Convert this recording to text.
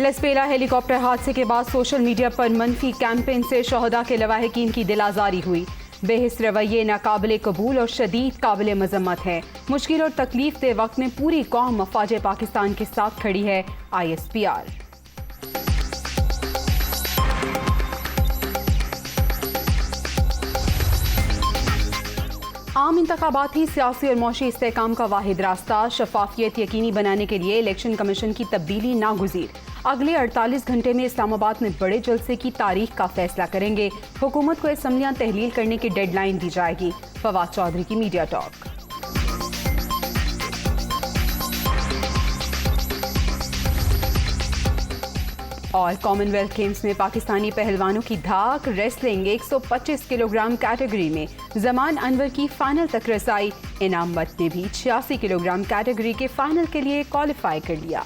Lasbela helicopter हादसे के बाद सोशल मीडिया पर मनफी कैंपेन से शोहदा के लवाहिकीन की दिलाजारी हुई। बेहिस रवैये नाकाबिले कबूल और शदीद काबिले मजम्मत है। मुश्किल और तकलीफ दे वक्त में पूरी कौम मफाज पाकिस्तान के साथ खड़ी है। ISPR। आम इंतखाबाती सियासी और मौशी इस्तेहकाम का वाहिद रास्ता शफाफियत यकीनी बनाने के लिए इलेक्शन कमीशन की तब्दीली नागुज़ीर। अगले 48 घंटे में इस्लामाबाद में बड़े जलसे की तारीख का फैसला करेंगे। हुकूमत को असम्बलियां तहलील करने की डेडलाइन दी जाएगी। फवाद चौधरी की मीडिया टॉक। और कॉमनवेल्थ गेम्स में पाकिस्तानी पहलवानों की धाक। रेसलिंग 125 किलोग्राम कैटेगरी में जमान अनवर की फाइनल तक रसाई। इनाम मत ने भी 86 किलोग्राम कैटेगरी के फाइनल के लिए क्वालिफाई कर लिया।